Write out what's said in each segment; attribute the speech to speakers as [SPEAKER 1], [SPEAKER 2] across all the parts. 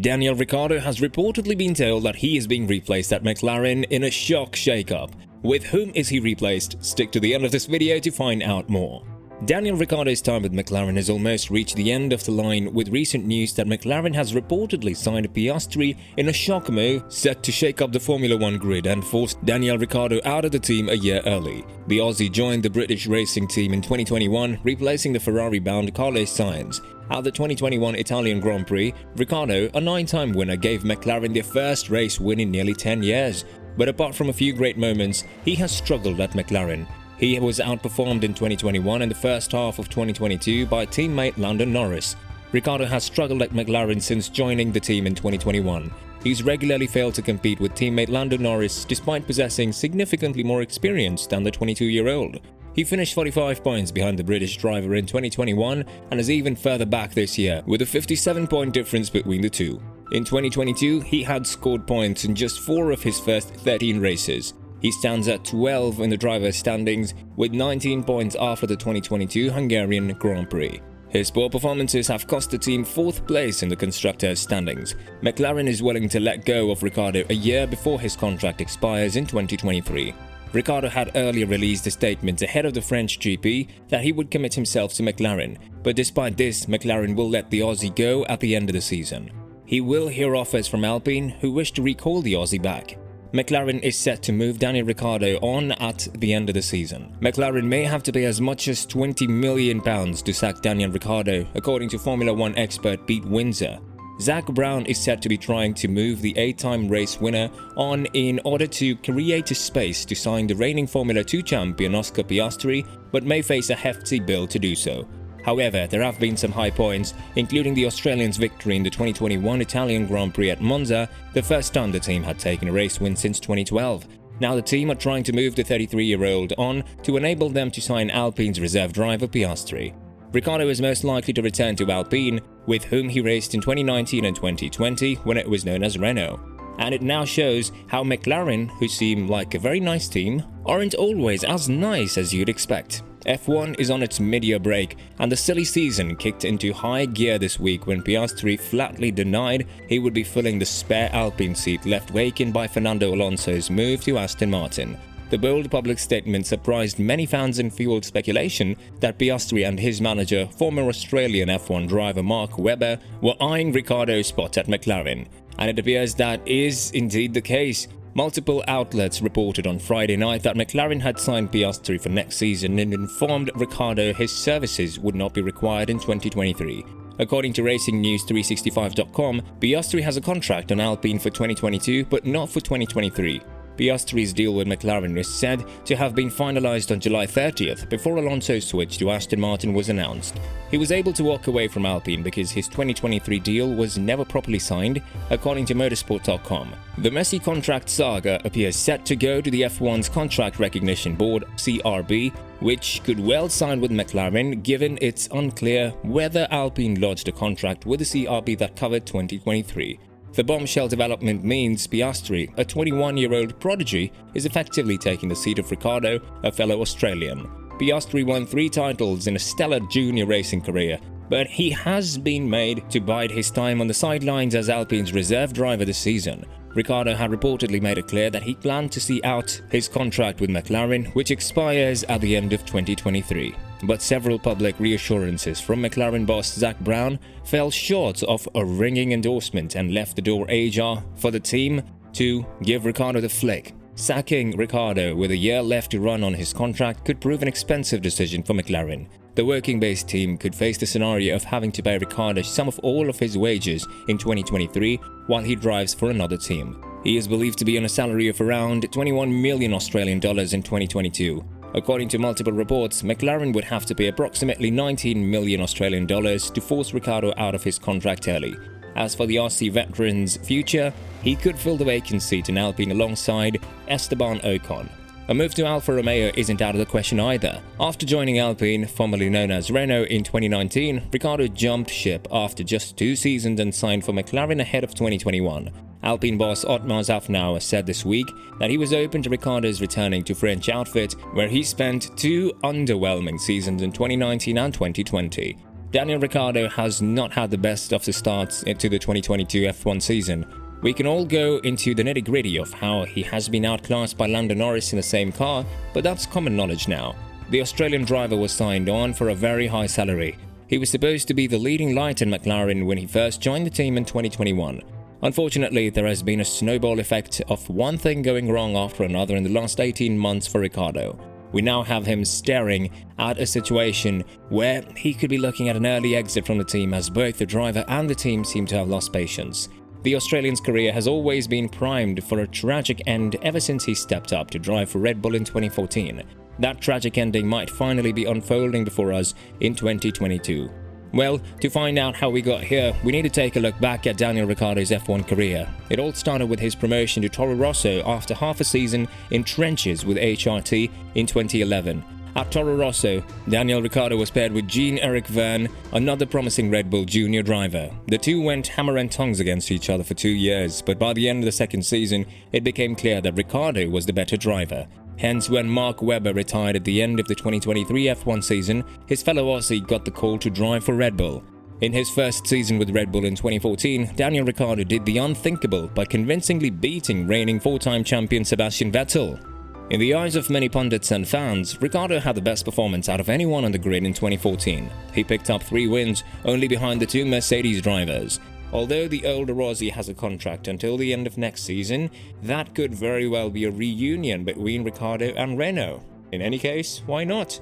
[SPEAKER 1] Daniel Ricciardo has reportedly been told that he is being replaced at McLaren in a shock shakeup. With whom is he replaced? Stick to the end of this video to find out more. Daniel Ricciardo's time with McLaren has almost reached the end of the line, with recent news that McLaren has reportedly signed Piastri in a shock move set to shake up the Formula One grid and force Daniel Ricciardo out of the team a year early. The Aussie joined the British racing team in 2021, replacing the Ferrari-bound Carlos Sainz. At the 2021 Italian Grand Prix, Ricciardo, a 9-time winner, gave McLaren their first race win in nearly 10 years. But apart from a few great moments, he has struggled at McLaren. He was outperformed in 2021 and the first half of 2022 by teammate Lando Norris. Ricciardo has struggled at McLaren since joining the team in 2021. He's regularly failed to compete with teammate Lando Norris despite possessing significantly more experience than the 22-year-old. He finished 45 points behind the British driver in 2021 and is even further back this year, with a 57-point difference between the two. In 2022, he had scored points in just 4 of his first 13 races. He stands at 12 in the driver's standings, with 19 points after the 2022 Hungarian Grand Prix. His poor performances have cost the team 4th place in the constructors' standings. McLaren is willing to let go of Ricciardo a year before his contract expires in 2023. Ricciardo had earlier released a statement ahead of the French GP that he would commit himself to McLaren, but despite this, McLaren will let the Aussie go at the end of the season. He will hear offers from Alpine, who wish to recall the Aussie back. McLaren is set to move Daniel Ricciardo on at the end of the season. McLaren may have to pay as much as £20 million to sack Daniel Ricciardo, according to Formula One expert Pete Windsor. Zak Brown is said to be trying to move the 8-time race winner on in order to create a space to sign the reigning Formula 2 champion Oscar Piastri, but may face a hefty bill to do so. However, there have been some high points, including the Australians' victory in the 2021 Italian Grand Prix at Monza, the first time the team had taken a race win since 2012. Now the team are trying to move the 33-year-old on to enable them to sign Alpine's reserve driver Piastri. Ricciardo is most likely to return to Alpine, with whom he raced in 2019 and 2020 when it was known as Renault. And it now shows how McLaren, who seem like a very nice team, aren't always as nice as you'd expect. F1 is on its mid-year break, and the silly season kicked into high gear this week when Piastri flatly denied he would be filling the spare Alpine seat left vacant by Fernando Alonso's move to Aston Martin. The bold public statement surprised many fans and fueled speculation that Piastri and his manager, former Australian F1 driver Mark Webber, were eyeing Ricciardo's spot at McLaren. And it appears that is indeed the case. Multiple outlets reported on Friday night that McLaren had signed Piastri for next season and informed Ricciardo his services would not be required in 2023. According to RacingNews365.com, Piastri has a contract on Alpine for 2022 but not for 2023. Piastri's deal with McLaren is said to have been finalized on July 30th before Alonso's switch to Aston Martin was announced. He was able to walk away from Alpine because his 2023 deal was never properly signed, according to motorsport.com. The messy contract saga appears set to go to the F1's Contract Recognition Board, CRB, which could well sign with McLaren given it's unclear whether Alpine lodged a contract with the CRB that covered 2023. The bombshell development means Piastri, a 21-year-old prodigy, is effectively taking the seat of Ricciardo, a fellow Australian. Piastri won 3 titles in a stellar junior racing career, but he has been made to bide his time on the sidelines as Alpine's reserve driver this season. Ricciardo had reportedly made it clear that he planned to see out his contract with McLaren, which expires at the end of 2023. But several public reassurances from McLaren boss Zak Brown fell short of a ringing endorsement and left the door ajar for the team to give Ricciardo the flick. Sacking Ricciardo with a year left to run on his contract could prove an expensive decision for McLaren. The working-based team could face the scenario of having to pay Ricciardo some of all of his wages in 2023 while he drives for another team. He is believed to be on a salary of around 21 million Australian dollars in 2022. According to multiple reports, McLaren would have to pay approximately 19 million Australian dollars to force Ricciardo out of his contract early. As for the RC veteran's future, he could fill the vacant seat in Alpine alongside Esteban Ocon. A move to Alfa Romeo isn't out of the question either. After joining Alpine, formerly known as Renault, in 2019, Ricciardo jumped ship after just 2 seasons and signed for McLaren ahead of 2021. Alpine boss Otmar Zafnauer said this week that he was open to Ricciardo's returning to French outfit, where he spent 2 underwhelming seasons in 2019 and 2020. Daniel Ricciardo has not had the best of the starts into the 2022 F1 season. We can all go into the nitty-gritty of how he has been outclassed by Lando Norris in the same car, but that's common knowledge now. The Australian driver was signed on for a very high salary. He was supposed to be the leading light in McLaren when he first joined the team in 2021. Unfortunately, there has been a snowball effect of one thing going wrong after another in the last 18 months for Ricciardo. We now have him staring at a situation where he could be looking at an early exit from the team, as both the driver and the team seem to have lost patience. The Australian's career has always been primed for a tragic end ever since he stepped up to drive for Red Bull in 2014. That tragic ending might finally be unfolding before us in 2022. Well, to find out how we got here, we need to take a look back at Daniel Ricciardo's F1 career. It all started with his promotion to Toro Rosso after half a season in trenches with HRT in 2011. At Toro Rosso, Daniel Ricciardo was paired with Jean-Eric Vergne, another promising Red Bull junior driver. The two went hammer and tongs against each other for 2 years, but by the end of the second season, it became clear that Ricciardo was the better driver. Hence, when Mark Webber retired at the end of the 2023 F1 season, his fellow Aussie got the call to drive for Red Bull. In his first season with Red Bull in 2014, Daniel Ricciardo did the unthinkable by convincingly beating reigning four-time champion Sebastian Vettel. In the eyes of many pundits and fans, Ricciardo had the best performance out of anyone on the grid in 2014. He picked up 3 wins, only behind the 2 Mercedes drivers. Although the older Aussie has a contract until the end of next season, that could very well be a reunion between Ricciardo and Renault. In any case, why not?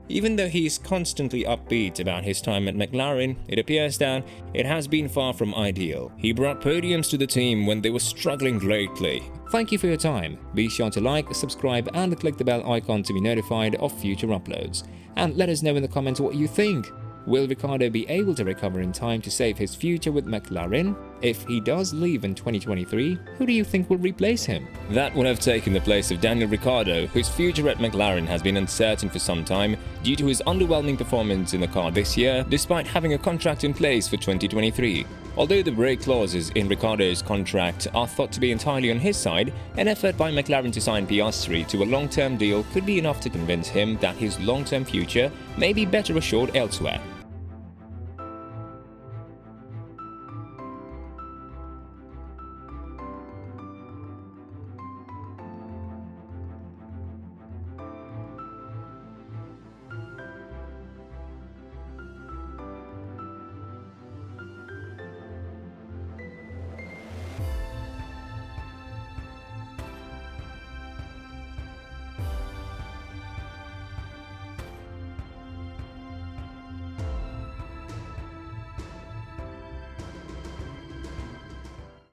[SPEAKER 1] Even though he is constantly upbeat about his time at McLaren, it appears that it has been far from ideal. He brought podiums to the team when they were struggling greatly. Thank you for your time. Be sure to like, subscribe and click the bell icon to be notified of future uploads. And let us know in the comments what you think. Will Ricciardo be able to recover in time to save his future with McLaren? If he does leave in 2023, who do you think will replace him? That would have taken the place of Daniel Ricciardo, whose future at McLaren has been uncertain for some time due to his underwhelming performance in the car this year, despite having a contract in place for 2023. Although the break clauses in Ricciardo's contract are thought to be entirely on his side, an effort by McLaren to sign Piastri to a long-term deal could be enough to convince him that his long-term future may be better assured elsewhere.